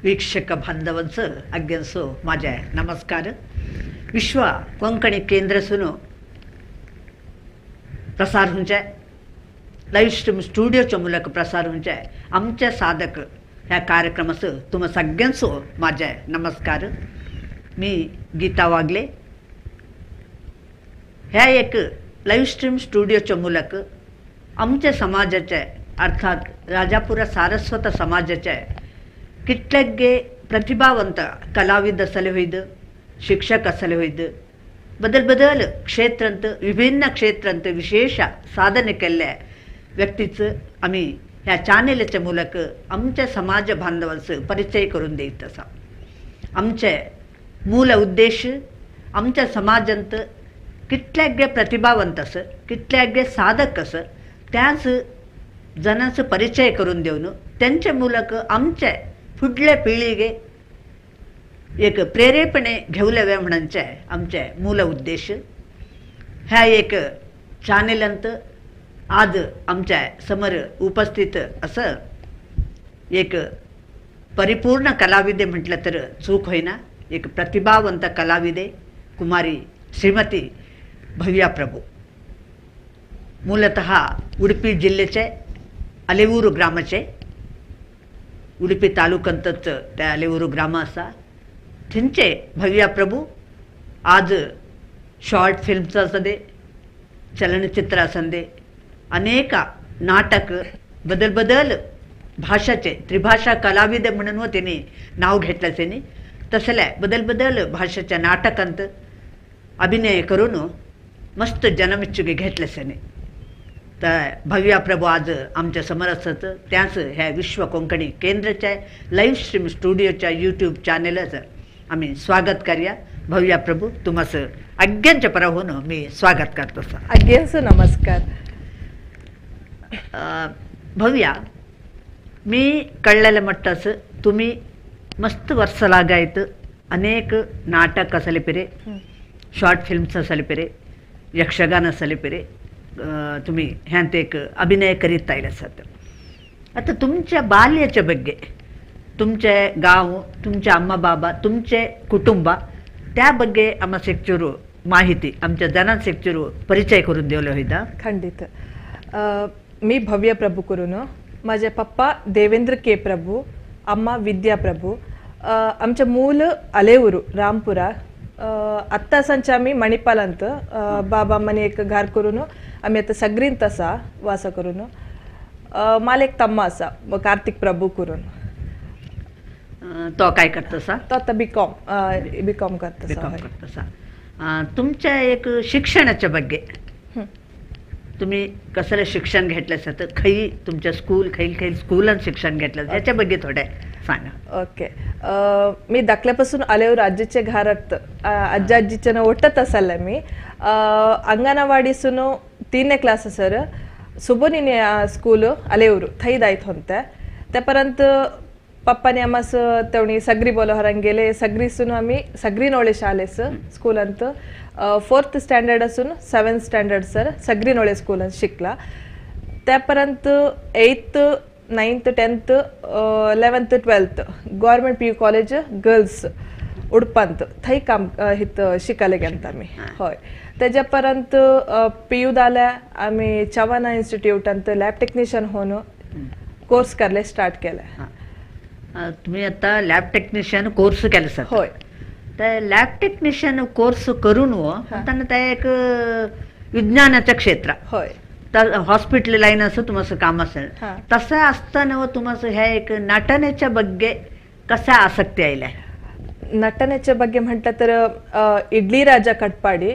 ವೀಕ್ಷಕ ಬಾಂಧವಂಸ ಅಗ್ಗೆನ್ಸು माझ्या नमस्कार विश्व कोंकणी केंद्रसून प्रसार होऊनचे लाईव्ह स्ट्रीम स्टुडिओच्या मूलक प्रसार होऊनचे आमचे साधक ह्या कार्यक्रमाचं तुम्हा सगळ्यांचो माझ्या नमस्कार. मी गीता वागले. ह्या एक लाईव्ह स्ट्रीम स्टुडिओच्या मूलक आमच्या समाजाचे अर्थात राजापुरा सारस्वत समाजाचे कितलेगे प्रतिभावंत कलाविद असले होईद, शिक्षक असले होईद, बदल क्षेत्रांत विभिन्न क्षेत्रांत विशेष साधने केल्ल्या व्यक्तीचं आम्ही ह्या चॅनेलच्या मूलक आमच्या समाज बांधवांचं परिचय करून देत असा. आमचे मूल उद्देश आमच्या समाजांत कितल्यागे प्रतिभावंत असं कितल्यागे साधक असं त्याच जनांचं परिचय करून देऊन त्यांच्या मूलक आमच्या फुडल्या पिढीगे एक प्रेरेपणे घेवलेवे म्हणचे आमचे मूल उद्देश. ह्या एक चॅनेलांत आज आमच्या समोर उपस्थित असं एक परिपूर्ण कलाविदे म्हटलं तर चूक होईना. एक प्रतिभावंत कलाविदे कुमारी श्रीमती भव्या प्रभू. मूलतः उडुपी जिल्ह्याचे अलेऊरू ग्रामाचे, उडुपी तालुक्यांतच त्या अलेऊरू ग्राम असा. थंचे भव्या प्रभू आज शॉर्ट फिल्मचं असं दे, चलनचित्र असं दे, अनेक नाटक बदल भाषाचे त्रिभाषा कलाविद म्हणून व त्यांनी नाव घेतलं. त्यांनी तसल्या बदल भाषेच्या नाटकांत अभिनय करून मस्त जनमेच्चुके घेतले त्याने. तर भव्या प्रभू आज आमच्या समोर असत. त्याच ह्या विश्व कोंकणी केंद्राच्या लाईव्ह स्ट्रीम स्टुडिओच्या यूट्यूब चॅनेलचं आम्ही स्वागत करूया. भव्या प्रभू तुम्हाला अग्यांच्या पराहून मी स्वागत करतो. अग्यांचं नमस्कार. भव्या, मी कळलेलं म्हटलं तुम्ही मस्त वर्ष लागायत अनेक नाटक असले पिरे, शॉर्ट फिल्म्स असले पिरे, यक्षगान असले पिरे, तुम्ही ह्यांत एक अभिनय करीत आयले असत. आता तुमच्या बाल्याच्या बग्गे तुमचे गाव, तुमचे अम्मा बाबा, तुमचे कुटुंब त्या बग्गे आम्हा सेक्चुरू माहिती आमच्या जनां सेक्चुरू परिचय करून देवले होता. खंडित. मी भव्य प्रभू करून, माझे पप्पा देवेंद्र के प्रभू, अम्मा विद्या प्रभू. आमचे मूल अलेऊरू रामपुरा. आत्ता संच आम्ही मणिपालांत बाबा मने एक घर करून आम्ही आता सगळींत असा वास करून. मला एक तम्मा असा कार्तिक प्रभू करून. तो काय करतसा? तो आता बीकॉम करतसा. तुमच्या एक शिक्षणाच्या बग्गे तुम्ही कसलं शिक्षण घेतलं असतं, खई तुमच्या स्कूल खैल स्कूलात शिक्षण घेतलं त्याच्या बग्गे थोडे सांगा. ओके. मी दाखल्यापासून अलेऊर आजीच्या घरात आजीच्या ओटत असाल. मी अंगणवाडीसून 3 क्लास सर सुबोनी स्कूल अलेऊरू थई दायत होते. त्यापर्यंत पप्पाने आम्हास तेवढी सगळी बोलवरांग गेले. सगळीसून आम्ही सगळी नोळे शाळेस स्कूलांत 4th स्टँडर्ड असून 7th स्टँडर्ड सर सगळी नोळे स्कूलांत शिकला. त्यापर्यंत 8th 9th 10th 11th 12th government PU college girls उडपंत थंय काम हित शिकायला गेलता आम्ही. होय. त्याच्यापर्यंत PU जाल्या आम्ही चव्हाणा इन्स्टिट्यूटांत लॅब टेक्निशियन होऊन कोर्स करले स्टार्ट केला. तुम्ही आता लॅब टेक्निशियन कोर्स केला सर? होय. तर लॅब टेक्निशियन कोर्स करून त्यांना त्या एक विज्ञानाचं क्षेत्र होय तर हॉस्पिटल लाईन असं तुमचं काम असेल. तसं असताना तुमचं ह्या एक नटनेच्या बग्गे कशा आसक्ती आयल्या? नटनेच्या बग्गे म्हटलं तर इडली राजा कटपाडी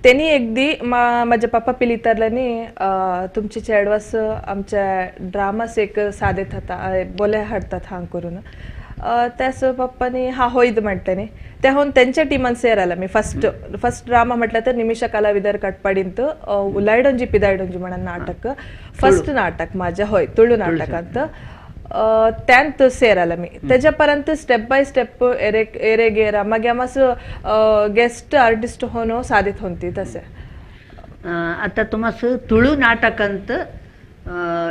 त्यांनी एकदी माझ्या पप्पा पिलितरल्यानी तुमचे चेडवास आमच्या ड्रामास एक साधेत होता बोले हाडतात हांग करून. त्यास पप्पानी हा होईद म्हटल्याने त्याहून त्यांच्या टीमान सेर आला. मी फर्स्ट ड्रामा म्हटलं तर निमिषा कलाविदर कटपाडींत उलायडोंजी पिदायडोंजी म्हणून नाटक फर्स्ट नाटक माझ्या होय तुळू नाटकांत त्यांत सेर आला. मी त्याच्यापर्यंत स्टेप बाय स्टेप एरे गेरा मग आम्हास गेस्ट आर्टिस्ट होणं साधित होती. तसे आता तुम्हाला तुळू नाटकांत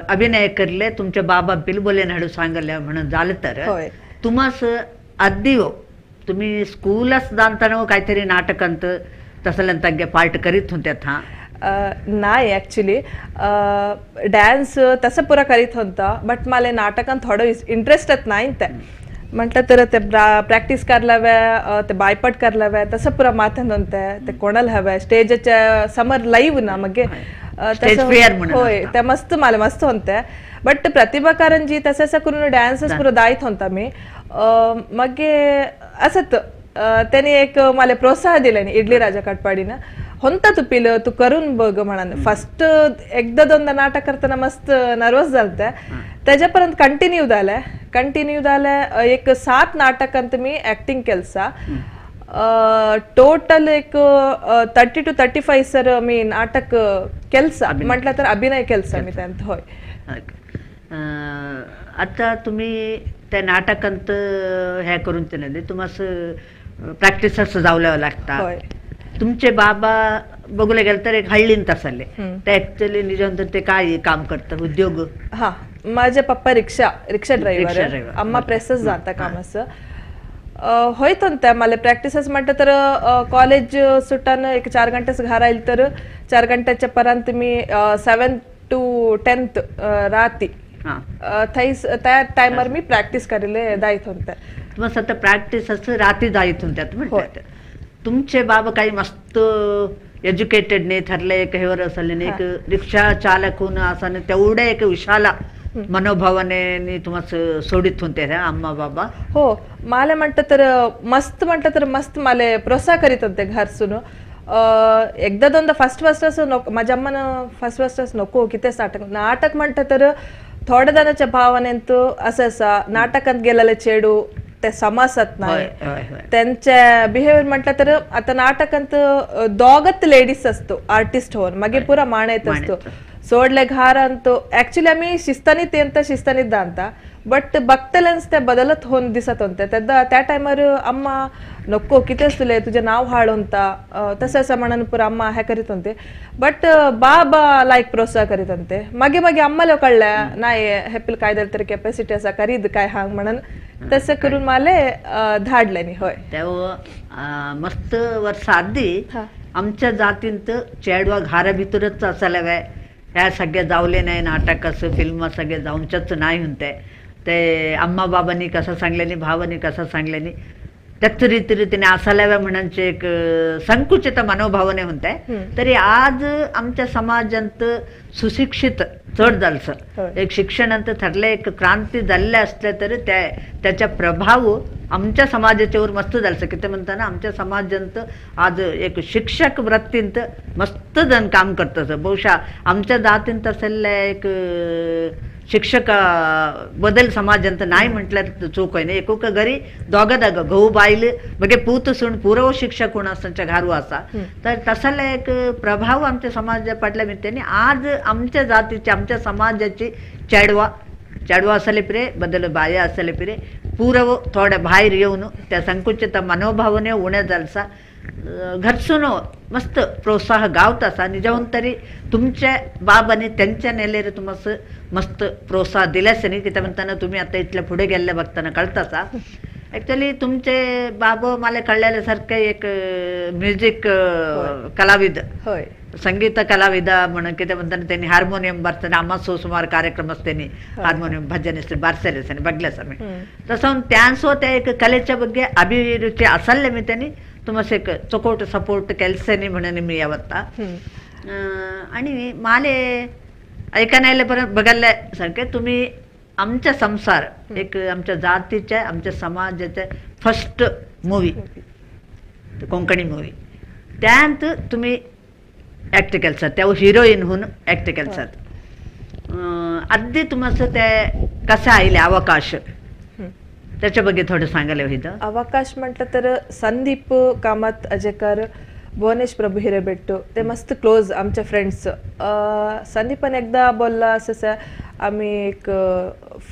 अभिनय करले तुमच्या बाबा बिलबोले नाडू सांगल्या म्हणून झालं तर तुमास अद्दी हो तुम्ही स्कूलच जाणताना काहीतरी नाटकांत तसलं तंगे पार्ट करीत होत्यात हा नाही ॲक्च्युली डान्स तसं पुरा करीत होता बट मला नाटकात थोडं इंटरेस्टच नाही ते म्हटलं तर ते प्रॅक्टिस करायला हव्या ते बायपट करायला हव्या तसं पुरा माथ्यान होते ते कोणाला हव्या स्टेजच्या समोर लाईव्ह ना मग होय ते मस्त मला मस्त होते बट प्रतिभा कारंजी तसं करून डान्सच पुरा दायत होता मी मग असत त्यांनी एक मला प्रोत्साह दिल्याने इडली राजा काटपाडीनं होता तू पिलं तू करून बघ म्हणा फर्स्ट एकदा दोनदा नाटक करताना मस्त नर्वस झालते त्याच्यापर्यंत कंटिन्यू झालंय एक 7 नाटकांत मी ऍक्टिंग केलसा टोटल एक 30 to 35 सर मी नाटक केलसा म्हटलं तर अभिनय केलसा मी त्यांत होय आता तुम्ही त्या नाटकांत हे करून ते नाही तुम्हाला प्रॅक्टिस जावल्या लागता तुमचे बाबा बघूला गेलं तर एक हळ्ळीन तसले ते ऍक्च्युअली निजंतर ते काय काम करतात उद्योग हा माझे पप्पा रिक्षा ड्रायव्हर अम्मा प्रेसच जाता कामाचं होयत त्या मला प्रॅक्टिसच म्हटलं तर कॉलेज सुटानं एक 4 घंटेच घरा येईल तर 4 घंट्याच्या पर्यंत मी 7 to 10 राती त्या टायमर मी प्रॅक्टिस करायला जायत होत्या मग सध्या प्रॅक्टिस असं रात्री जायत होत्यात म्हणतात तुमचे बाबा काही मस्त एज्युकेटेड नाही ठरले एक हेवर असले एक रिक्षा चालक होऊन असं तेवढ्या एक विशाला मनोभावाने तुम्हाला सोडित होते अम्मा बाबा हो मला म्हटलं तर मस्त मला प्रोत्साह करीत होते घरसून एकदा दोनदा फर्स्ट असं नको माझ्या अम्मानं फर्स्ट नको की तेच नाटक म्हणतं तर थोड्या जणांच्या भावाने असं नाटकात गेलेलं चेडू ते समासात नाही त्यांच्या बिहेवियर म्हटलं तर आता नाटकांत दोगत लेडीज असतो आर्टिस्ट होऊन मागे पुरा माणयत असतो सोडले घारांतो ऍक्च्युली आम्ही शिस्तानीत जाणता बट बघतल्याच त्या बदलत होऊन दिसत होते त्या टायमार अम्मा नको कितेच तुले तुझे नाव हाड होता तसं म्हणून पुरा अम्मा हे करीत होते बट बाबा लाईक प्रोत्साह करीत होते मागे अम्माला कळल्या नाही हे काय तरी कॅपॅसिटी असा करीत काय हांग म्हणून तसं करून मला धाडल्यानी होय तेव्हा मस्त वर्ष आधी आमच्या जातींत चेडवा घरा भितरच असायला काय ह्या सगळ्या जावले नाही नाटक असं फिल्म सगळे जाऊनच नाही म्हणते ते अम्मा बाबांनी कसं सांगल्यानी भावानी कसं सांगल्यानी त्याच रीतीने असायला म्हणायचे एक संकुचित मनोभावने होते तरी आज आमच्या समाजांत सुशिक्षित चढ जालसं एक शिक्षणांत ठरले एक क्रांती झालेल्या असल्या तरी त्याचा प्रभाव आमच्या समाजाच्यावर मस्त झालसं किती म्हणताना आमच्या समाजांत आज एक शिक्षक वृत्तींत मस्त जण काम करतं बहुशा आमच्या जातींत असलेल्या एक शिक्षक बदल समाजांत नाही म्हटलं चूक आहे ना एकोक घरी दोघं गहू बाईल बघे पूत सून पुरव शिक्षक होणं असतांच्या घारू असा तर तसाला एक प्रभाव आमच्या समाजा पडल्या मिळते आज आमच्या जातीची आमच्या समाजाची चेडवा असले पिरे बदल बाया असले पिरे पूरव थोड्या बाहेर येऊन त्या संकुचित मनोभावने उण्या जालसा घरसून मस्त प्रोत्साह गावतासा आणि जेवण तरी तुमच्या बाबाने त्यांच्या नेलेरे तुम्हाला मस्त प्रोत्साह दिल्यास नाही की त्या म्हणताना तुम्ही आता इथल्या पुढे गेल्या बघताना कळतासा ॲक्च्युली तुमचे बाबा मला कळल्यासारखं एक म्युझिक कलाविद होय संगीत कलाविद म्हणून की त्या म्हणताना त्यांनी हार्मोनियम बारताना आम्हा सोसुमार कार्यक्रम त्यांनी हार्मोनियम भजन बारसेलेस बघल्यास आम्ही तसं त्यांसो त्या एक कलेच्या ಬಗ್ಗೆ अभिरुची असले मी त्यांनी तुम्हाला एक चोकोट सपोर्ट केलसेनी म्हणून मी यावत्ता आणि माले ऐकायला परत बघायला सारखे तुम्ही आमच्या संसार एक आमच्या जातीच्या आमच्या समाजाच्या फर्स्ट मूवी कोंकणी मूवी त्यात तुम्ही ऍक्ट केलसात त्या हिरोईन होऊन ऍक्ट केलसात अगदी तुम्हाला ते कसं आले अवकाश त्याच्या ಬಗ್ಗೆ थोडं सांगायला होतं अवकाश म्हटलं तर संदीप कामत अजेकर भुवनेश प्रभू हिरेबेट्टू ते मस्त क्लोज आमच्या फ्रेंड्स संदीपन एकदा बोलला असं आम्ही एक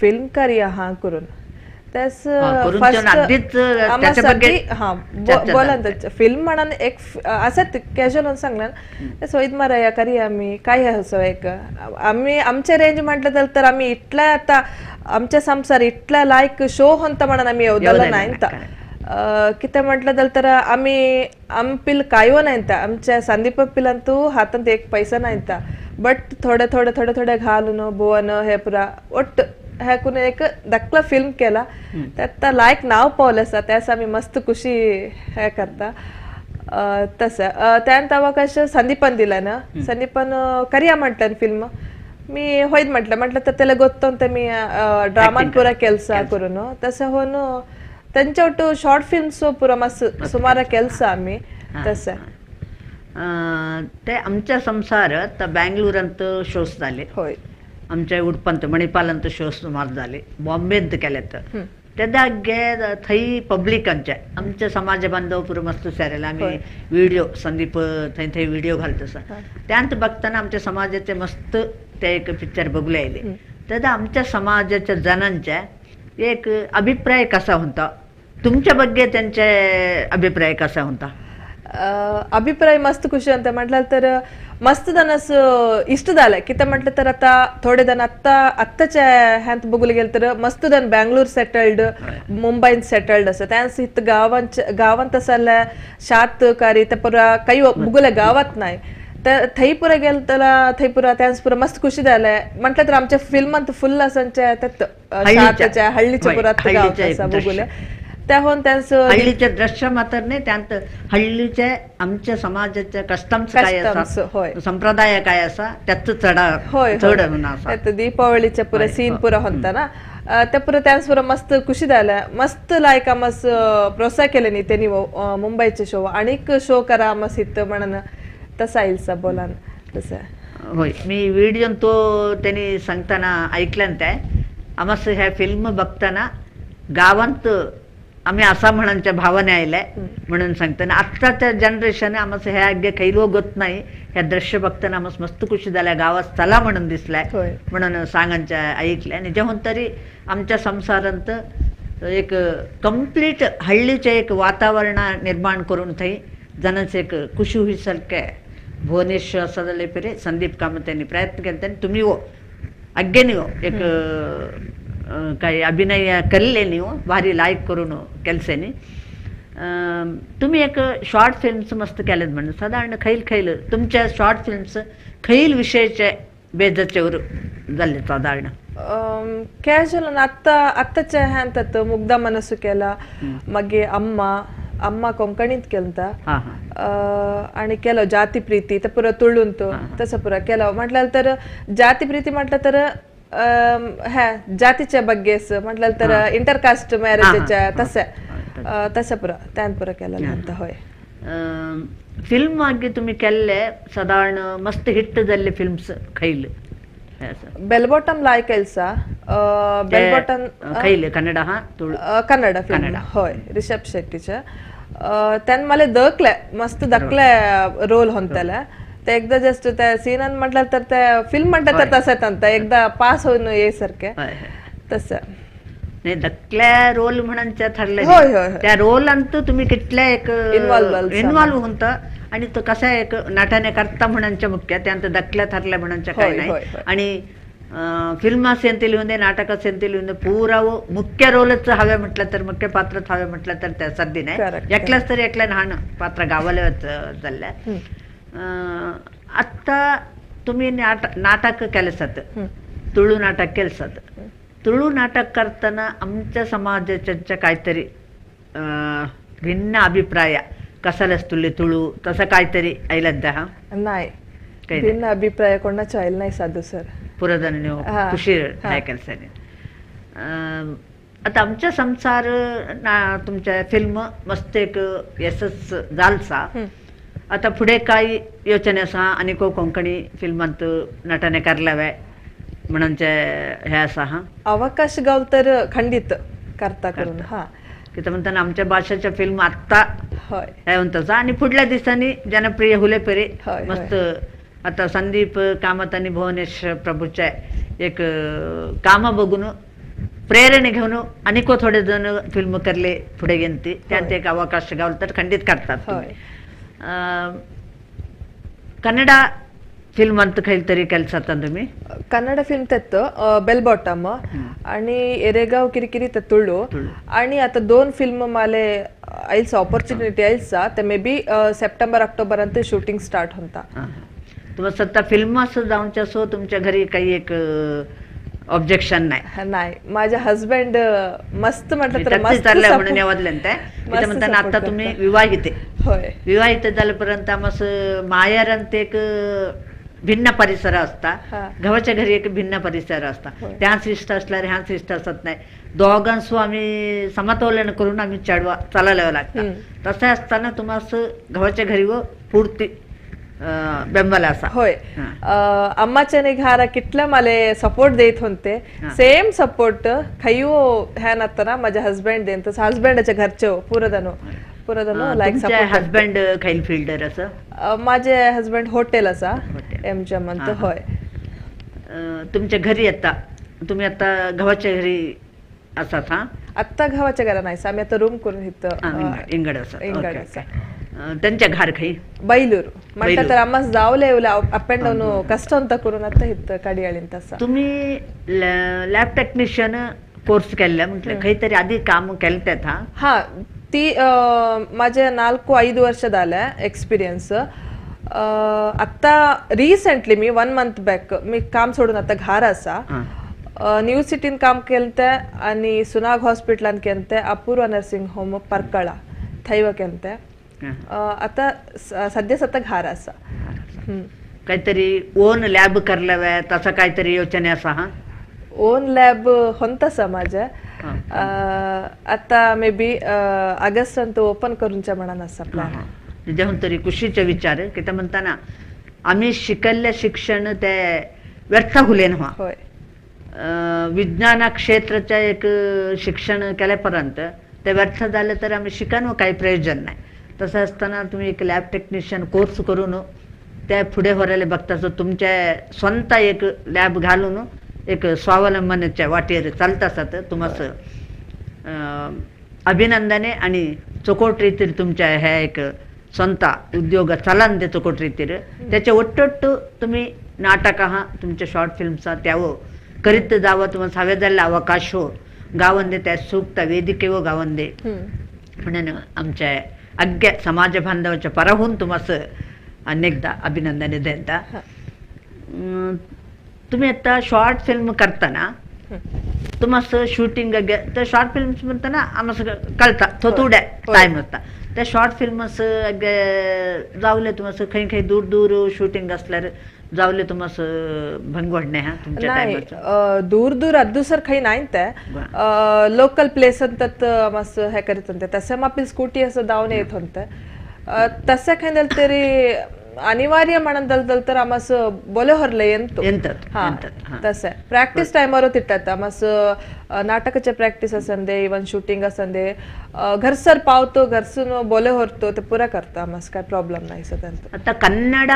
फिल्म करूया हा करून त्यास करून first ठेवून आधीच आम्हा त्याच्या बघे सगळी- हा चर्चा बोला झाली. ना फिल्म म्हणून एक असं कॅज्युअल सांगणार सोयीत मारा करी आम्ही काय असं एक आम्ही आमच्या रेंज म्हटलं तर आम्ही इतला आता आमच्या संसार इतला लायक शो होता म्हणून आम्ही येवदला नाही किती म्हटलं तर आम्ही पिल कायो नाही आमच्या संदीप पिलांतू हातात एक पैसा नाही बट थोडे थोडे थोडे थोडे घालून बोवन हे पुरा ಒಟ್ಟು ह्याकून एक दाखला फिल्म केला त्यात लायक नाव पावलं असता त्यास आम्ही मस्त खुशी हे करता तसं त्यानंतर अवकाश संदीपन दिला ना संदीपन करिया म्हटलं फिल्म मी होईत म्हटलं तर त्याला ಗೊತ್ತಂತ मी ಡ್ರಾಮಾನ್ ಪೂರ ಕೆಲಸ करून तसं होऊन त्यांच्या ಒಟ್ಟು शॉर्ट फिल्म्स पुरा मस्त सुमार ಕೆಲಸ आम्ही तसं ते आमच्या संसारात बँगलोरांत शोज झाले होय आमच्या उडपंत मणिपालंत शोज सुमार झाले बॉम्बेंत केलेत तेदागे थंय पब्लिकांचे आमचे समाज बांधव पुरो मस्त सेरेला आम्ही व्हिडिओ संदीप थंय थंय व्हिडिओ घालत असा त्यांत बघताना आमच्या समाजाचे मस्त ते एक पिक्चर बघले आयले तेदा आमच्या समाजाच्या जणांचे एक अभिप्राय कसा होता तुमच्या बघे त्यांचे अभिप्राय कसा होता अभिप्राय मस्त खुशी ಅಂತ म्हटलं तर मस्त दनस इष्ट झालंय की म्हटलं तर आता थोडे जण आत्ताच्या ह्यात बघूला गेलं तर मस्त जण बँगलोर सेटल्ड मुंबईत सेटल्ड असं त्यांस इथं गावांत असल्या शात कारी त्या पुरा काही बघूला गावात नाही तर थंय पुरा गेलं त्याला थंय पुरा त्यांस पुरा मस्त खुशी झालंय म्हटलं तर आमच्या फिल्मात फुल असंच्या त्यात शातच्या हळ्ळीच्या पुरात गावात असं बघूला त्याहून त्यांचं हल्लीचे दृश्य मात्र नाही त्यांत हल्लीचे आमच्या समाजाच्या कस्टम्स काय असा संप्रदाय काय असा त्याच चढा चढ म्हणून दीपावळीच्या पुरा सीन पुरा होता ना त्या पुरा त्यांस पुरा मस्त खुशी झाल्या मस्त लायक आमस प्रोत्साह केले नी त्यांनी मुंबईचे शो अनेक शो करा आमस इथं म्हणून तसा येईल बोला तसं होय मी व्हिडिओ तो त्यांनी सांगताना ऐकल्यान ते आमस ह्या फिल्म बघताना गावांत आम्ही असा म्हणांच्या भावने आयलाय म्हणून सांगताना आत्ताच्या जनरेशन आमचं ह्या अगे काही लोक होत नाही ह्या दृश्य बघताना आमस मस्त खुशी झाल्या गावात चला म्हणून दिसलाय म्हणून सांगांच्या ऐकल्या आणि जेव्हा तरी आमच्या संसारांत एक कंप्लीट हळ्ळीचे एक वातावरण निर्माण करून थंय जनांचे एक खुशी होईसारखे भुवनेश्वर असं झाले पेरे संदीप कामत यांनी प्रयत्न केला तुम्ही हो अग्गे ನೀವು एक काही अभिनय केले ನೀವು भारी लाईक करून केलसेनी तुम्ही एक शॉर्ट फिल्म्स मस्त केलेत म्हणजे साधारण खैल तुमच्या शॉर्ट फिल्म्स खैल विषयाचे बेजच्यावर झाले साधारण कॅज्युअल आत्ताच्या ह्यांतात मुग्धा मनसू केला मागे अम्मा कोंकणीत केलता आणि केलं जाती प्रीती तर पुरा तुळून तो तसं पुरा केलं म्हटलं तर जाती प्रीती म्हटलं तर ह्या जातीच्या बग्गेस म्हटलं तर इंटरकास्ट मॅरेजच्या तसं पुरा त्यान पुरा केलं म्हणता होय फिल्म मागे तुम्ही केले साधारण मस्त हिट झाले फिल्म्स खैल बेल बॉटम लाय केलसा बेल बॉटम खैल कन्नड कन्नड फिल्म होय ರಿಷಬ್ शेट्टीच्या त्यान मला मस्त दखले रोल होताला ते एकदा जस्ट त्या सीनात म्हटलं तर त्या फिल्म म्हटलं तर तसं एकदा पास होऊन येसारखे तसं नाही दखल्या रोल म्हणून ठरले त्या रोल अंत तुम्ही कितल्या एक इन्व्हॉल्व होता आणि तो कसा एक नाट्याने करता म्हणांच्या मुख्य त्यांत दखल्या ठरल्या म्हणांच्या काय नाही आणि फिल्म सेंती लिहून दे नाटक सेंती लिहून दे पुरा मुख्य रोलच हवे म्हटलं तर मुख्य पात्रच हवे म्हटलं तर त्या सध्या नाही एकल्याच तरी एकल्या लहान पात्र गावाला चालल्या आत्ता तुम्ही नाटक केलसात तुळू नाटक केलसात तुळू नाटक करताना आमच्या समाजाच्या काहीतरी भिन्न अभिप्राय कसालच तुले तुळू तसं काहीतरी ऐलत हा नाही भिन्न अभिप्राय कोणाच्या ऐल नाही साधू सर पुरजण खुशी ह्या केलसाने आता आमच्या संसार तुमच्या फिल्म मस्त एक यशस जालसा आता पुढे काय योचने असा अनेको कोंकणी फिल्मांत नटने करल्यावे म्हणूनचे हे असा हा अवकाश गाव तर खंडित करता करून हा किती म्हणताना आमच्या भाषेच्या फिल्म आत्ता हे म्हणतात आणि पुढल्या दिवसांनी जनप्रिय हुले पेरे मस्त आता संदीप कामत आणि भुवनेश्वर प्रभूच्या एक काम बघून ಪ್ರೇರಣೆ घेऊन अनेको थोडे जण फिल्म करले पुढे गेंती त्यांत एक अवकाश गावला तर खंडित करतात होय. ಕನ್ನಡ ಫಿಲ್ಮ್ ಅಂತ खैलतरी ಕೆಲಸ तुम्ही कन्नड फिल्म तेत बेल बॉटम आणि एरेगाव किरकिरी ते तुळू आणि आता 2 फिल्म माले आईल्स ऑपॉर्च्युनिटी आईल्सा ते मे बी सप्टेंबर ऑक्टोबर अंत शूटिंग स्टार्ट होता. तुम्हाला सत्ता फिल्म असं जाऊनच्या सो तुमच्या घरी काही एक ऑब्जेक्शन नाही नाही माझे हस्बंड मस्त म्हटलं तर मस्त चाललंय म्हणून यावदलं ते म्हणताना आता तुम्ही विवाहित होय विवाहित झाल्यापर्यंत आमस मायारांत एक भिन्न परिसर असता गावाच्या घरी एक भिन्न परिसर असता त्या शिष्ट असल्यावर ह्या शिष्ट असत नाही दोघांसो आम्ही समतोलन करून आम्ही चढवा चालायला लागतं तसं असताना तुम्हाला गावाच्या घरी व पूर्ती ಬೆಂಬಲ असा होय अम्माच्याने घारा किटलं मला सपोर्ट देत होते सेम सपोर्ट खैयो ह्यान आता माझ्या हस्बंड देन तसं हस्बंडाच्या घरचे पुरदनो लाईक सपोर्ट हस्बंड खैल फिल्डर असं माझे हस्बंड हॉटेल असा एमच्या म्हणतो होय. तुमच्या घरी आता तुम्ही आता गव्हाच्या घरी असात हा आत्ता गव्हाच्या घरा नाही आम्ही आता रूम करून इथं इंगड असं त्यांच्या घर खाई बैलूर म्हणतात तर आम्हाला जावले अप अँड डाऊन कष्ट ಅಂತ करून आता इथं काडियाळीन तसं तुम्ही लॅब टेक्निशियन कोर्स केला म्हटलं काहीतरी आधी काम केलं हा हा ती माझ्या 4-5 वर्ष झाल्या एक्सपिरियन्स आता रिसेंटली मी 1 मंथ बॅक मी काम सोडून आता घर असा न्यू सिटीन काम केलते आणि सुनाग हॉस्पिटलान केलते अपूर्व नर्सिंग होम परकळा थैव केलते आता सध्या सध्या घर असा काहीतरी ओन लॅब करल्याव्या तसं काहीतरी योजना असा हा ओन लॅब होता माझ्या आता मे बी ऑगस्ट अंत ओपन करूनच्या मनान असा प्लॅन जेव्हा तरी खुशीचे विचार की त्या म्हणताना आम्ही शिकल्या शिक्षण ते व्यर्थ हुलेन व्हा होय विज्ञान क्षेत्राच्या एक शिक्षण केल्यापर्यंत ते व्यर्थ झालं तर आम्ही शिकान काही प्रयोजन नाही तसं असताना तुम्ही एक लॅब टेक्निशियन कोर्स करून त्या पुढे होरायला बघता तुमच्या स्वतः एक लॅब घालून एक स्वावलंबनाच्या वाटेर चालता असतात तुम्हाला अभिनंदने आणि चोकोट रीतीर तुमच्या ह्या एक स्वतः उद्योग चालन ते चोकोट रीतीर त्याच्या ಒಟ್ಟೊಟ್ಟು तुम्ही नाटक हा तुमच्या शॉर्ट फिल्मचा त्यावर करीत जावं तुम्हाला हवे झालेला अवकाश हो गावंदे त्या सूक्त वेदिके व गावंदे म्हणून आमच्या अग्ग्या समाज बांधवाच्या पराहून तुम्हाला अनेकदा अभिनंदने देता तुम्ही आता शॉर्ट फिल्म करताना तुम्हाला शूटिंग तर शॉर्ट फिल्म्स म्हणताना आम्हाला कळता थोड्या टाइम होता त्या शॉर्ट फिल्म्स जावले तुम्हाला काही काही दूर दूर शूटिंग असल्यावर जावले तुम्हाला भंगवडणे हा तुमच्या टाइमचा दूर दूर अद्दू सर काही नाही ते लोकल प्लेस अंतत मस्त हे करीत होते तसे मापील स्कूटी असं धावून येत होते तसे काही तरी अनिवार्य म्हणून तर आमस बोले हरले तसे प्रॅक्टिस टाइमवर तिट्टात आमस नाटकाचे प्रॅक्टिस असंदे इवन शूटिंग असंदे घरसर पावतो घरसून बोले हरतो ते पुरा करता आमस काय प्रॉब्लेम नाही सध्या आता कन्नड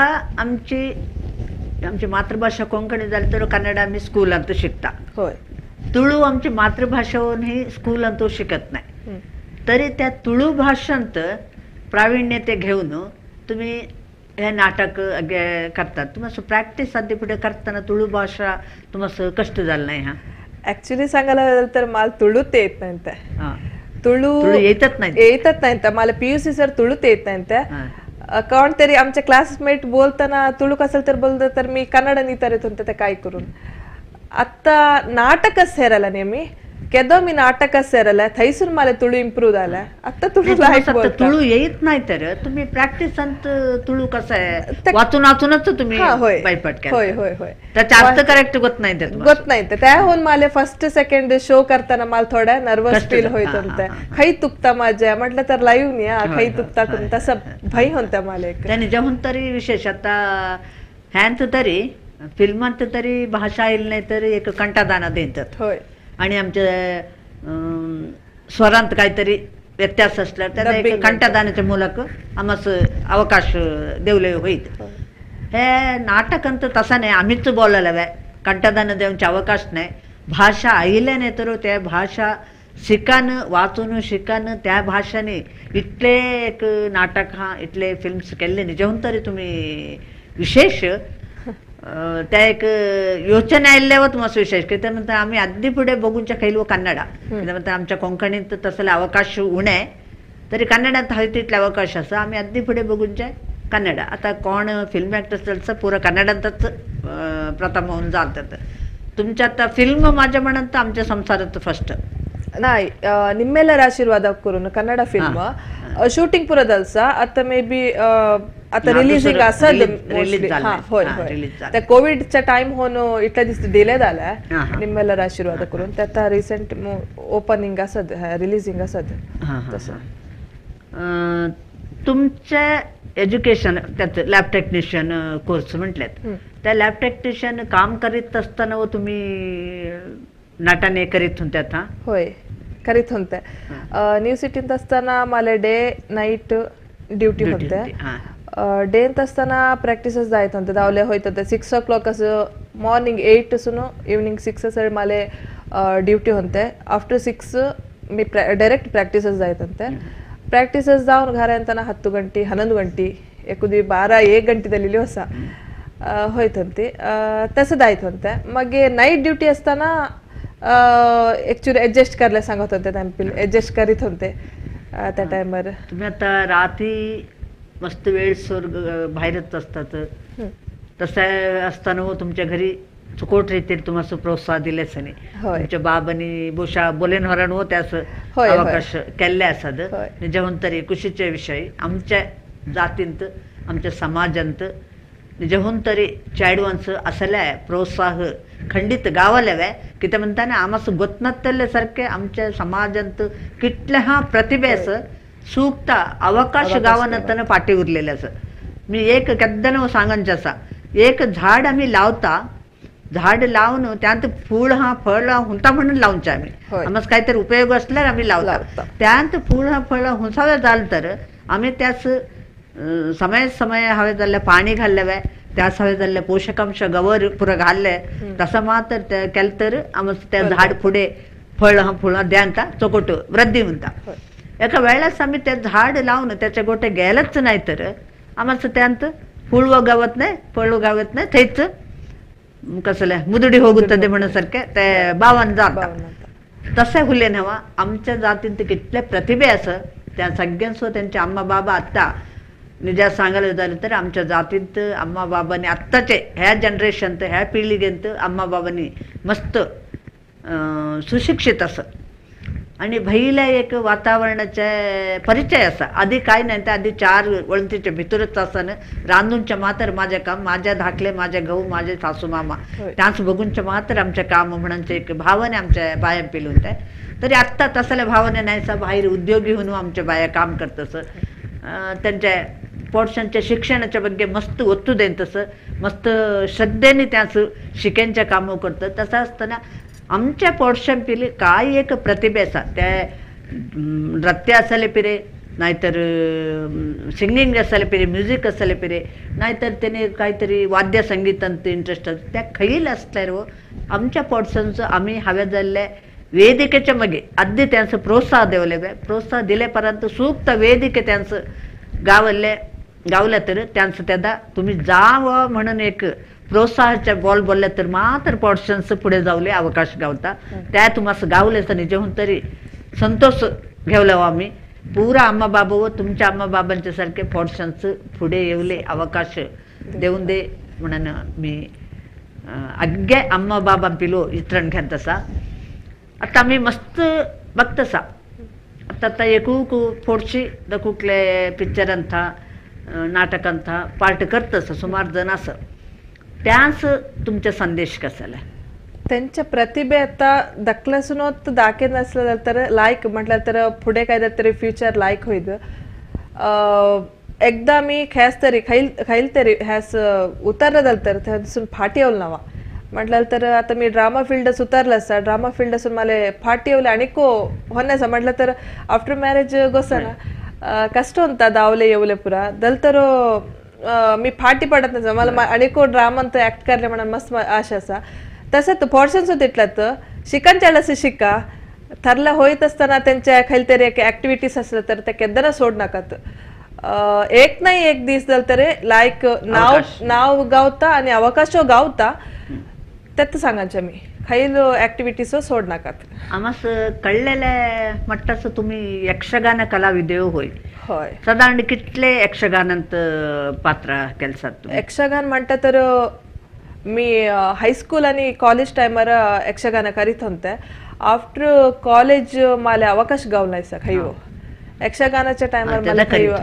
आमची मातृभाषा कोंकणी झाली तर कन्नड आम्ही स्कूलांत शिकता होय तुळू आमची मातृभाषेवरून ही स्कूलांत शिकत नाही तरी त्या तुळू भाषांत प्रावीण्य ते घेऊन तुम्ही हे नाटक करतात तुम्हाला प्रॅक्टिस सध्या पुढे करताना तुळू भाषा तुम्हाला कष्ट झालं नाही हा ऍक्च्युली सांगायला तर मला तुळूच येत नाही त्या तुळू येतच नाही मला पीयूसी सर तुळूच येत नाही त्या कोण तरी आमच्या क्लासमेट बोलताना तुळू असेल तर बोलत तर मी कन्नड नीतर येत होते ते काय करून आता नाटकच सेरायला नेहमी केदो मी नाटकच सेरला थैसून मला तुळू इम्प्रूव्ह झाला आता तुळू येत नाही तर तुम्ही प्रॅक्टिस तुळू कसं आहे वाचून वाचूनच तुम्ही बायपाट होय होय होय त्याचा अर्थ करेक्ट गोत नाही त्याहून मला फर्स्ट सेकंड शो करताना मला थोडा नर्वस फील होत होता खै तुकता माझ्या म्हटलं तर लाईव्ह नाही खै तुकता करून तसं भय होता मला त्याने जेव्हा तरी विशेष आता ह्यांत तरी फिल्मांत तरी भाषा येईल नाही तर एक कंटादाना देतात होय आणि आमच्या स्वरांत काहीतरी व्यत्यास असला त्याला एक कंठदानाच्या मूलक आमस अवकाश देवले होईल हे नाटक अंत तसा नाही आम्हीच बोलायला कंठदान देऊनचे अवकाश नाही भाषा आयल्या नाही तर त्या भाषा शिकानं वाचून शिकानं त्या भाषाने इतले एक नाटक हा इतले फिल्म्स केल्ले निजवून तरी तुम्ही विशेष त्या एक योचना आयल्यावर मातसो विशेष त्यानंतर आम्ही अद्दी पुढे बघूनच्या खैलो कन्नडा त्यानंतर आमच्या कोंकणीत तसले अवकाश उणे तरी कन्नडात हवे तितले अवकाश असं आम्ही अद्दी पुढे बघूनच्या कन्नडा आता कोण फिल्म ॲक्टर्स चलचं पुरं कन्नडातच प्रथम होऊन जातात तुमच्या आता फिल्म माझ्या म्हणत आमच्या संसारात फर्स्ट नाही निम्मेಲ್ಲರ आशीर्वाद करून कन्नड फिल्म शूटिंग पुरा दल्सा आता मे बी आता रिलीजिंग असद होय त्या कोविडचा टाइम होऊन इतल्या दिवस डिले झाला निम्मेಲ್ಲರ आशीर्वाद करून त्यात recent opening Asad releasing Asad तसं तुमच्या एज्युकेशन त्यात लॅब टेक्निशियन कोर्स म्हटल्यात त्या लॅब टेक्निशियन काम करीत असताना व तुम्ही नाटाने करीत होत्यात हा होय करीत होते न्यू सिटीत असताना मला डे नाईट ड्युटी होते डेंत असताना प्रॅक्टिसेस जायत होते धावले होत होते 6 o'clock असं मॉर्निंग 8 सुनो इव्हनिंग 6 सर मला ड्युटी होते आफ्टर 6 मी डायरेक्ट प्रॅक्टिसेस जायत होते प्रॅक्टिसेस जाऊन घरा येताना 10 ಗಂಟೆ 11 ಗಂಟೆ एकुदी 12-1 ಗಂಟೆದಲ್ಲಿ ಹೊಸ ಹೋಯ್ತಂತೆ तसं जायत होते मग नाईट ड्युटी असताना ऍक्च्युली ऍडजस्ट करायला सांगत होते त्यांनी ऍडजस्ट करीत होते त्या टाइमवर तुम्ही आता रात्री मस्त वेळ स्वर्ग बाहेरच असतात तसं असताना हो तुमच्या घरी चुकोट रीतीने तुम्हाला प्रोत्साहन दिलेच नाही तुमच्या बाबांनी बोशा बोलेन हरण हो त्यास अवकाश केल्ले असत निजवून तरी कुशीच्या विषयी आमच्या जातींत आमच्या समाजांत निजवून तरी चॅडवान्स असल्या प्रोत्साह खंडित गावल्यावे की ते म्हणताना आम्हास गोतनत्तल्यासारखे आमच्या समाजांत कितल्या हा प्रतिभेस सूक्त अवकाश गावानंतर पाठी उरलेले असं मी एक कद्दन सांगांचे असा एक झाड आम्ही लावता झाड लावून त्यात फूल हा फळ हुंता म्हणून लावूनचे आम्ही आम्हाला काहीतरी उपयोग असल्यावर आम्ही लावता त्यात फूल हा फळ हुंसावे झालं तर आम्ही त्यास समय हवे जाल्ले पाणी घालले त्यास हवे जाल्ले पोषकांश गवर पुरं घालले तसं मात्र केलं तर आम्हाला त्या झाड पुढे फळ हा फुलं द्यांता चोकोट वृद्धी म्हणता एका वेळेस आम्ही त्या झाड लावून त्याच्या गोटे गेलच नाही तर आम्हाला त्यात फूल व गावत नाही फळ गावत नाही थैच कसले मुदडी होगुತ್ತದೆ म्हणसारखे ते बावन जातात तसे हुले नवा आमच्या जातीत कितले प्रतिभे असं त्या सगळ्यांसो त्यांचे आम्मा बाबा आत्ता निजा सांगायला झालं तर आमच्या जातीत आम्मा बाबांनी आत्ताचे ह्या जनरेशनत ह्या पिढीगेंत आम्मा बाबांनी मस्त सुशिक्षित असं आणि भईला एक वातावरणाचा परिचय असा आधी काय नाही तर आधी 4 वळंतीच्या भितरच असताना रांधूनच्या मात्र माझे काम माझ्या धाकले माझे गहू माझे सासू मामा त्याच बघूनच्या मात्र आमचे काम म्हणांचे एक भावने आमच्या बाया पेलून त्या तरी आत्ता तसल्या भावने नाहीसा बाहेर उद्योगी होऊन आमच्या बाया काम करतस त्यांच्या पोर्शनच्या शिक्षणाच्या ಬಗ್ಗೆ मस्त ಒತ್ತು देन तसं मस्त श्रद्धेने त्याच शिकेंच्या कामं करतं तसं असताना आमच्या पोर्शन पिले काय एक प्रतिभे असा त्या नृत्य असले पिरे नाहीतर सिंगिंग असले पिरे म्युझिक असले पिरे नाहीतर त्याने काहीतरी वाद्य संगीतांत इंटरेस्ट असतं त्या खैल असल्यावर आमच्या पोर्शनचं आम्ही हव्या जाल्ल्या ವೇದಿಕೆच्या ಮಗೆ अद्दी त्यांचं प्रोत्साह देवले प्रोत्साह दिलेपर्यंत सूक्त वेदिके त्यांचं गावलं तर त्यांचं त्यादा तुम्ही जावं म्हणून एक प्रोत्साहाच्या बॉल बोलले तर मात्र पोर्शन्स पुढे जावले अवकाश गावता त्या तुम्हाला गावले तर निजेहून तरी संतोष घेवला आम्ही पुरा अम्मा बाबा व तुमच्या अम्मा बाबांच्या सारखे पोर्शन्स पुढे येवले अवकाश देऊन दे म्हणून मी अग्गे अम्मा बाबा पिलो इतरण घेत तसा आता मी मस्त बघतसा आता एकूक फोडशी दकुकले पिक्चर अंथ नाटक अंथ पार्ट करतस सुमार जण असं त्याच तुमचा संदेश कसाला त्यांच्या प्रतिभे आता दखलसूनच दाखे नसलं तर लायक म्हटलं तर पुढे काय तरी फ्युचर लायक होईल एकदा मी खॅस तरी खाईल तरी हॅस उतरलं झालं तर त्यापासून फाटी येऊन नावा म्हटलं तर आता मी ड्रामा फील्डच उतरलं असता ड्रामा फील्ड असून मला फाटी येवले आणि को होण्याचं म्हटलं तर आफ्टर मॅरेज गोसाना कष्ट होता दावले येवले पुरा दल तर मी फाटी पडत नाही मला आणि को ड्रामा ऍक्ट करले म्हणून मस्त आशा असा तसंच पोर्शन्स तितल्यात शिकणच्या लस शिका थरला होईत असताना त्यांच्या खैल तरी एक ऍक्टिव्हिटीज असलं तर ते केद्दाना सोड नाकात एक नाही एक दीस जाल तरी लायक नाव गावता आणि अवकाश गावता त्यात सांगायचं मी खैल ऍक्टिव्हिटीज सोड नाकात आम्हास कळलेल्या मट्टाच तुम्ही यक्षगान कलाविदेव होय होय साधारण कितले यक्षगानांत पात्र केलसात यक्षगान म्हणता तर मी हायस्कूल आणि कॉलेज टायमार यक्षगान करीत होते आफ्टर कॉलेज मला अवकाश गावला नाही खैव यक्षगानाच्या टायमार मला खैव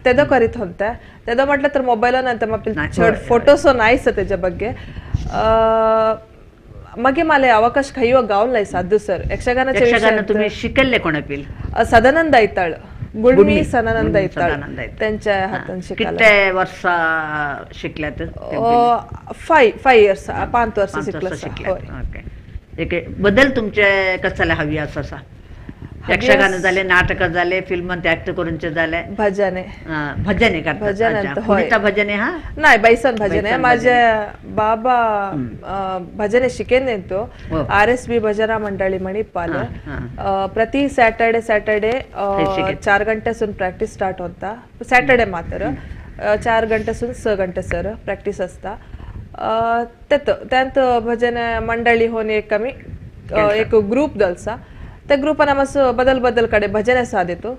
तेदो करीत होते तेदो म्हटलं तर मोबाईलानंतर मग चढ फोटोस नाहीस त्याच्या बग्गे मगे मला अवकाश खैव गावला नाही साधू सर यक्षगान तुम्ही शिकले कोणापील सदानंद ऐताळ गुळमी सदानंद ऐताळ त्यांच्या हातून किती वर्ष शिकल्यात 5 इयर्स 5 वर्ष शिकला एक बदल तुमचे कसाला हवी असा यक्षगान झाले नाटक झाले फिल्मात ऍक्ट करूनचे झाले भजने भजने करतात भजने हा नाही बैसन भजने माझे बाबा भजने शिकेन तो RSB भजना मंडळी मणिपाल प्रति सॅटर्डे 4 गंटेसून प्रॅक्टिस स्टार्ट होता सॅटर्डे मात्र 4 गंटेसून 6 गंटे सर प्रॅक्टिस असता त्यात भजन मंडळी होणे एक कमी एक ग्रुप दलसा त्या ग्रुपान आमस बदल कडे भजन साधेतो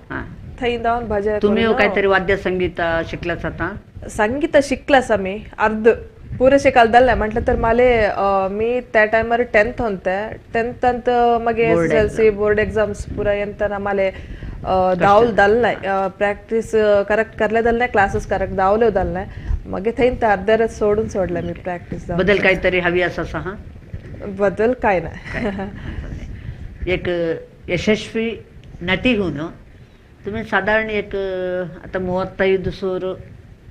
थंय जाऊन भजन तुम्ही काहीतरी वाद्य संगीत शिकलाच आता संगीत शिकलास आम्ही अर्ध पुरे शिकायला दल नाही म्हटलं तर मला मी त्या टायमार 10th होते 10th मग SSLC बोर्ड एक्झाम्स पुरा यंतना मला दावल दल नाही प्रॅक्टिस करेक्ट करले दल नाही क्लासेस करेक्ट दावले दल नाही मग थंय अर्ध्यात सोडलं मी प्रॅक्टिस बदल काहीतरी हवी असा हा बदल काय नाही एक यशस्वी नटी होऊन तुम्ही साधारण एक आता 35 सूर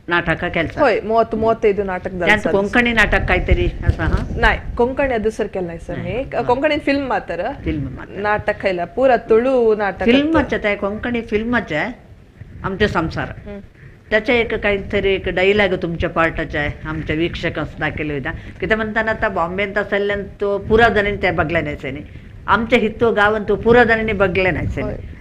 नाटक केलं होय 35 नाटक झालं कोंकणी नाटक काहीतरी असं हा नाही कोंकणी दुसरं केलं नाही सर मी कोंकणी फिल्म मात्र नाटक खायला पुरा तुळू नाटक फिल्मच्या त्या कोंकणी फिल्मच्या आमचे संसार त्याच्या एक काहीतरी एक डायलॉग तुमच्या पार्टाच्या आहे आमच्या वीक्षकांस दाखवले होत्या की ते म्हणताना आता बॉम्बेत असेल तो पुरा जणांनी त्या बघल्या नाही आमच्या हितो गावन तो पुरा जणांनी बघले नाही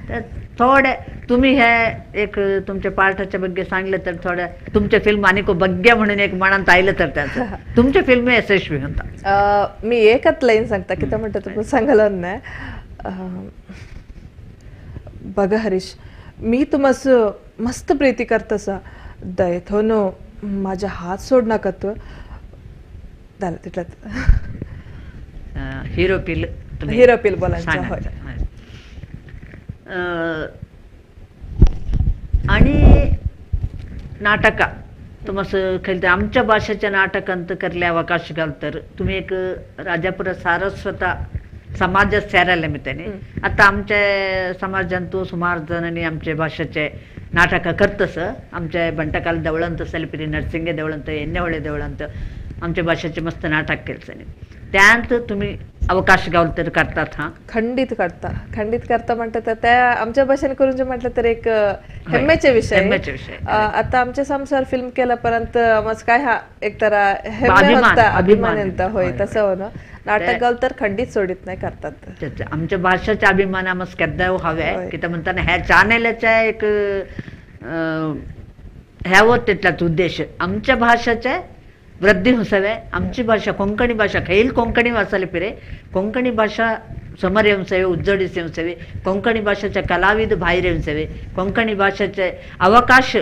तर थोडे तुम्ही हे एक तुमच्या पार्टाच्या बग्गे सांगले तर थोड्या तुमच्या फिल्म आणि बग्या म्हणून एक मनात आयलं तर त्याचं तुमच्या फिल्म यशस्वी होता मी एकच लाईन सांगता की म्हणता तुम्ही सांगायला नाही बघा हरीश मी तुम्हास मस्त प्रीती करतसा दयथोन माझा हात सोड नका तू झालं तिथल्यात हिरो पिल बोलायचं आणि नाटका तुम्हाला खैल आमच्या भाषेच्या नाटकांत करले अवकाश घाल तर तुम्ही एक राजापुर सारस्वत समाजात सेरायला मिळते आता आमच्या समाजात तो सुमार जणांनी आमच्या भाषेचे नाटक करतस आमच्या बंटकाल देवळांत सेलिपिरी नरसिंगे देवळांत एन्नेवळे देवळांत आमच्या भाषेचे मस्त नाटक केलं त्यात तुम्ही अवकाश गावल तर करतात हा खंडित करता म्हणतात त्या आमच्या भाषेने करून जे म्हटलं तर एक हेम्मेचे विषय आता आमच्या संसार फिल्म केल्यापर्यंत मग काय हा एक तर अभिमान होय तसं होणं नाटक गावल तर खंडित सोडित नाही करतात आमच्या भाषेचा अभिमान आम्हाला केद्दाव हवे की म्हणताना ह्या चॅनेलच्या एक ह्या तिथलाच उद्देश आमच्या भाषेच्या वृद्धी होसावे आमची भाषा कोंकणी भाषा खैल कोंकणी वाचायला पिरे कोंकणी भाषा समोर येऊन सवे उज्जडीस येऊन सवे कोंकणी भाषेच्या कलाविद बाहेर येऊन सवे कोंकणी भाषेचे अवकाश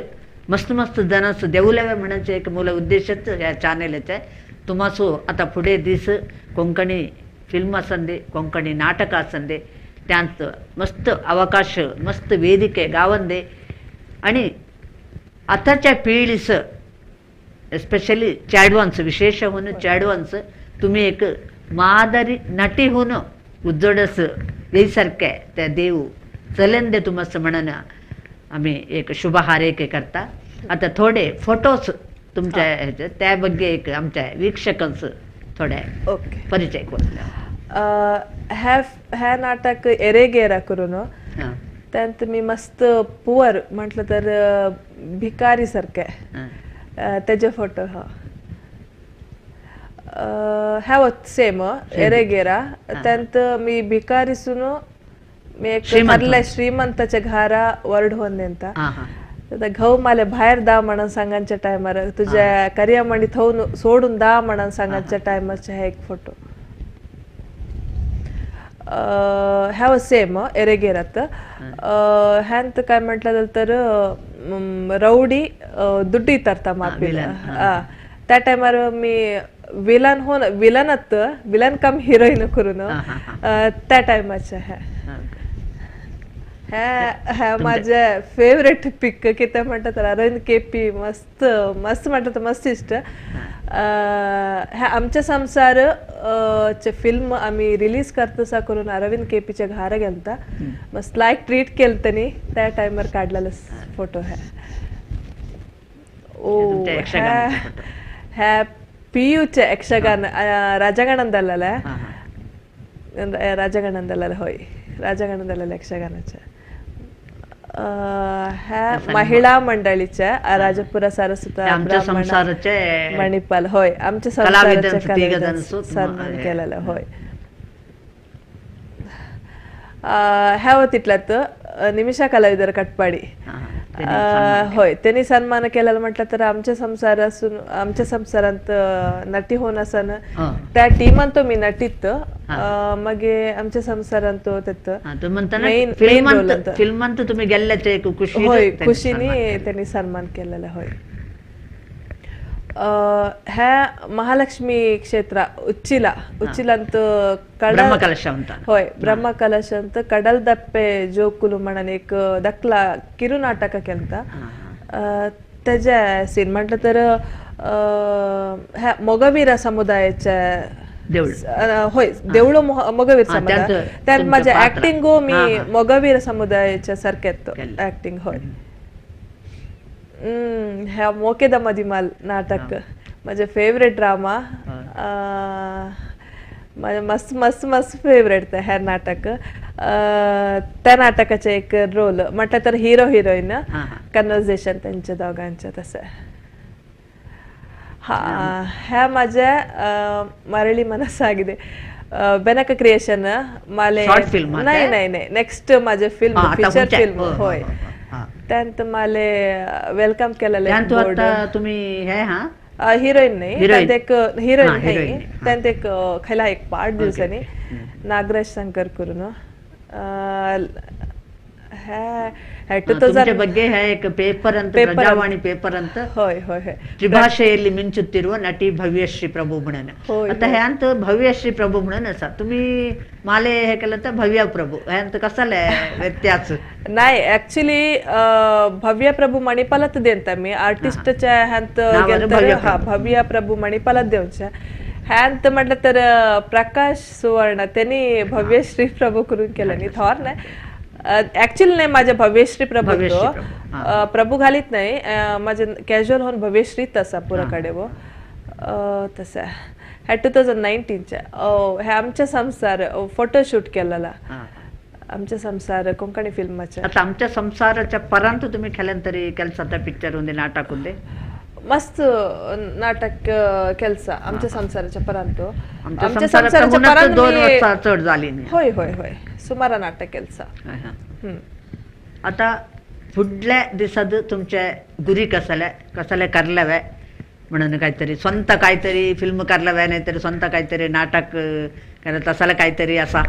मस्त मस्त जनास देऊलावे म्हणायचे एक मूल उद्देशच ह्या चॅनेलचे तुम्हासो आता पुढे दिस कोंकणी फिल्म असंदे कोंकणी नाटक असंदे त्यांत मस्त अवकाश मस्त वेदिके गावंदे आणि आताच्या पिढीस एस्पेशली चॅडवान्स विशेष होऊन चॅडवान्स तुम्ही एक मादरी नटी होऊन उज्जडस येईसारखे त्या देव चलन दे तुम्हाला म्हणून आम्ही एक शुभ हारेके करता आता थोडे फोटोस तुमच्या ह्याचे त्या बग्गे एक आमच्या वीक्षकांच थोड्या परिचय करून ह्या नाटक एरेगेरा करून त्यात मी मस्त पुअर म्हटलं तर भिकारी सारखे त्याचे फोटो ह्या सेम एरेगेरा त्यांत मी भिकारीसून मी एक ठरलंय श्रीमंताच्या घरा वर्ड होंदेंत घव माले बाहेर दा म्हणून सांगायच्या टायमार तुझ्या करियामणी थोन सोडून दा म्हणून सांगायच्या टायमारचे हा एक फोटो ह्या सेम एरेगेरात ह्यांत काय म्हटलं तर रौडी दुड्डी तरता मापिला त्या टायमार मी विलन कम हिरोईन करून त्या टायमाच्या ह्या माझ्या फेवरेट पिक किती म्हणतात अरविंद केपी मस्त मस्त म्हणतात मस्त इष्ट ह्या आमच्या संसार चे फिल्म आम्ही रिलीज करतसा करून अरविंद केपीच्या घरा गेलता मस्त लाईक ट्रीट केलं त्यांनी त्या टायमार काढलेला फोटो ह्या पियूचे यक्षगान राजगणंदला होय राजगणंदला यक्षगानाच्या ह्या महिला मंडळीच्या राजपुरा सारस्वता मणिपाल होय आमच्या संसाराच्या सन्मान केलेला होय ह्या तिथल्यात निमिषा कलाविदर कटपाडी होय त्यांनी सन्मान केलेला म्हटलं तर आमच्या संसारात नटी होऊन असं त्या टीमान तो मी नटीत मग आमच्या संसारात फिल्मांत तुम्ही गेल्ल्याचे होय खुशीने त्यांनी सन्मान केलेला होय ह्या महालक्ष्मी क्षेत्र उच्चिलांत होय ब्रह्मकलशांत कडल दप्पे जोकुಲು म्हणून एक दक्ला किरु नाटक केलता त्याच्या सीन म्हटलं तर ह्या मोगवीर समुदायाच्या होय देवळो मोगवीर समुदाय त्यात माझ्या ऍक्टिंग मी मोगवीर समुदायाच्या सारख्यात ऍक्टिंग होय ह्या मोकेदा मदिमाल नाटक माझे फेवरेट ड्रामा माझे मस्त मस्त मस्त फेवरेट ह्या नाटक त्या नाटकाचे एक रोल म्हटलं तर हिरो हिरोईन कन्व्हर्सेशन त्यांच्या दोघांच्या तसं ह्या माझ्या मरळी मनसाಗಿದೆ ಬೆನಕ ಕ್ರಿಯೇಷನ್ ಮಾಲೆ नाही नाही नाही नेक्स्ट माझे फिल्म फीचर फिल्म होय त्यांत माले वेलकम केलेलं तुम्ही हे हिरोईन नाही त्यात एक हिरोईन नाही त्यांत एक खायला एक पार्ट दिवसांनी नागराज शंकर करून ಬಗ್ಗೆ ಪೇಪರ್ ಅಂತ ಪ್ರಜಾವಾಣಿ ಪೇಪರ್ ಅಂತ ತ್ರಿಭಾಷೆಯಲ್ಲಿ ಮಿಂಚುತ್ತಿರುವ ನಟಿ ಭವ್ಯಶ್री प्रभुमणन आता ह्यांत भव्यश्री प्रभुमणन असा तुम्ही माले हे केलं तर भव्य प्रभू ह्यांत कसं व्यत्यास नाही ऍक्च्युली भव्य प्रभू मणिपालात देता मी आर्टिस्टच्या ह्यांत भव्य प्रभू मणिपालात देऊच्या ह्यांत म्हटलं तर प्रकाश सुवर्ण त्यांनी भव्यश्री प्रभू करून केलं नाही थॉर नाही ऍक्च्युअली नाही माझ्या भव्यश्री प्रभू प्रभू घालीत नाही माझे कॅज्युअल होऊन भव्यश्री तसा पुराकडे व तसा ह्या 2019च्या ह्या आमच्या संसार फोटोशूट केलेला आमच्या संसार कोंकणी फिल्माच्या आता आमच्या संसाराच्या पर्यंत तुम्ही केल्यानंतरी ಕೆಲಸ पिक्चर होते नाटक होते मस्त नाटक केलस आमच्या संसाराच्या पर्यंत आमच्या संसाराच्या पर्यंत 2 वर्ष चढ झाली होय होय होय सुमारा नाटक केलस आता फुडल्या दिसात तुमच्या गुरी कसले करल्यावे म्हणून काहीतरी स्ವಂತ काहीतरी फिल्म करल्यावे नाहीतरी स्ವಂತ काहीतरी नाटक करत असायला काहीतरी असा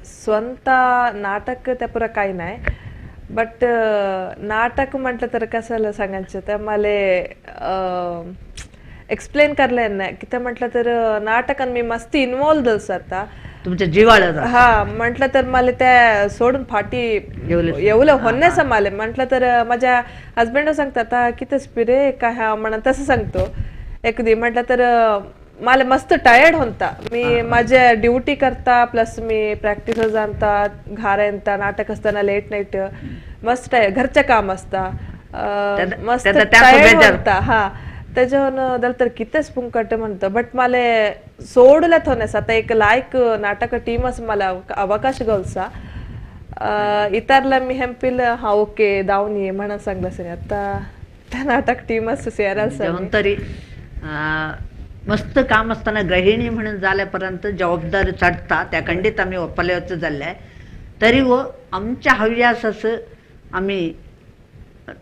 स्ವಂತ नाटक त्या पुरा काही नाही बट नाटक म्हटलं तर कसं सांगायचं तर मला एक्सप्लेन करले नाही की ते म्हटलं तर नाटकात मी मस्ती इन्वॉल्व आता तुमच्या जिवाळ हा म्हटलं तर मला त्या सोडून फाटी एवढं होण्यास मला म्हटलं तर माझ्या हजबंड सांगतात आता किती स्पिरे का ह्या म्हणून तसं सांगतो एकदी म्हटलं तर मला मस्त टायर्ड होता मी माझ्या ड्युटी करता प्लस मी प्रॅक्टिस जाणता घरा येता नाटक असताना लेट नाईट मस्त घरचं काम असता मस्त टायर्ड होता हा त्याच्यावर दल तर कितीच पुंकट म्हणतं बट मला सोडल्यात होण्यास आता एक लायक नाटक टीमच मला अवकाश गवसा इतरला मी हेंपिल हा ओके दावून ये म्हणून सांगलं सर आता त्या नाटक टीमच सेराल तरी मस्त काम असताना गृहिणी म्हणून जाल्यापर्यंत जबाबदारी चढता त्या खंडित आम्ही ओपल्याचं जाल्ले तरी वो आमच्या हव्यास असं आम्ही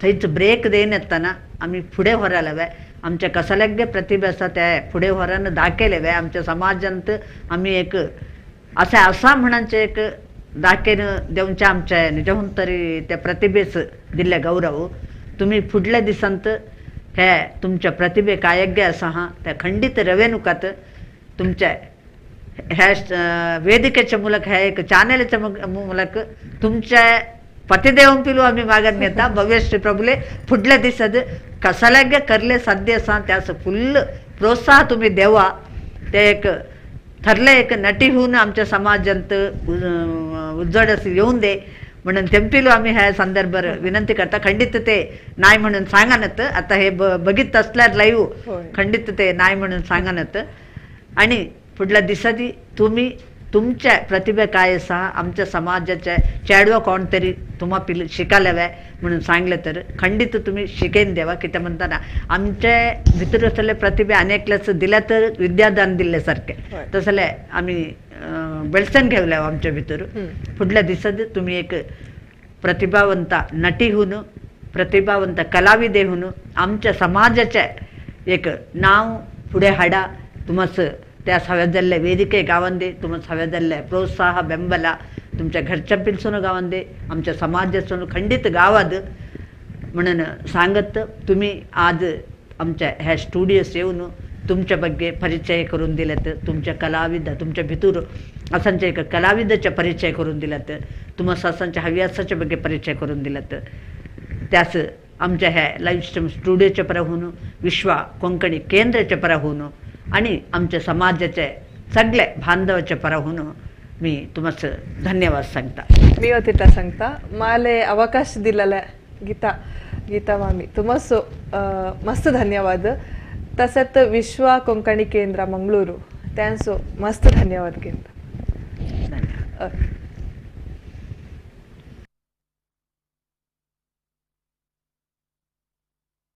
थंयच ब्रेक देन येताना आम्ही पुढे व्हरायला आमच्या कसल्यागे प्रतिभा आसा त्या फुडें व्हरान दाखयले आमच्या समाजांत आम्ही एक असा म्हणांचे एक दाखयन देवचे आमचे निजहून तरी त्या प्रतिभेस दिल्ले गौरव तुम्ही फुडल्या दिसांत हे तुमच्या प्रतिभे कायग्गे आसा हा त्या खंडित रवेनुकात तुमच्या ह्या वेदिकेच्या मूलक ह्या एक चॅनलच्या मूलक तुमच्या पतिदेवं पिलू आम्ही मागत नेता भव्यश्री प्रभुले फुडल्या दिसात कसल्यागे करले साध्य असा त्यास फुल्ल प्रोत्साह तुम्ही देवा ते एक ठरले एक नटी होऊन आमच्या समाजांत उज्जड असं येऊन दे म्हणून तेंपिलो आम्ही ह्या संदर्भात विनंती करता खंडित ते नाही म्हणून सांगानत आता हे बघित असल्यार लाईव्ह खंडित ते नाही म्हणून सांगानत आणि पुढल्या दिसाची तुम्ही तुमच्या प्रतिभे काय आसा आमच्या समाजाच्या चेडवा कोण तरी तुम्हा पिल शिकायला म्हणून सांगले तर खंडित तुम्ही शिकेन देवा कित्याक म्हणताना आमच्या भितर असले प्रतिभे अनेकल्याच दिल्या तर विद्यादान दिल्ले सारखे तसले आम्ही बेळसन घेवले आमच्या भितर फुडल्या दिसात तुम्ही एक प्रतिभावंत नटी होऊन प्रतिभावंत कलाविदे होऊन आमच्या समाजाचे एक नाव पुढे हाडा तुमस त्या हव्या जाल्ले वेदिके गावंदे तुमस हव्या जाल्ले प्रोत्साह बेंबಲ तुमच्या घरच्या पिलसून गावंदे आमच्या समाजासून खंडित गावाद म्हणून सांगत तुम्ही आज आमच्या ह्या स्टुडियोस येऊन तुमच्या बग्गे परिचय करून दिलेत तुमच्या कलाविद तुमच्या भितूर असांचे एक कलाविदाचे परिचय करून दिलात तुम्हाला असांच्या हव्यासाच्या बग्गे परिचय करून दिलात त्यास आमच्या ह्या लाईव्ह स्ट्रीम स्टुडिओच्या परहून विश्वा कोंकणी केंद्राच्या परहून आणि आमच्या समाजाचे सगळे बांधवाच्या परहून मी तुम्हाला धन्यवाद सांगता मी होते सांगता माले अवकाश दिलेला गीता मामी तुमसो मस्त धन्यवाद तसंच विश्वा कोंकणी केंद्र मंगळूरू त्यांचो मस्त धन्यवाद घेता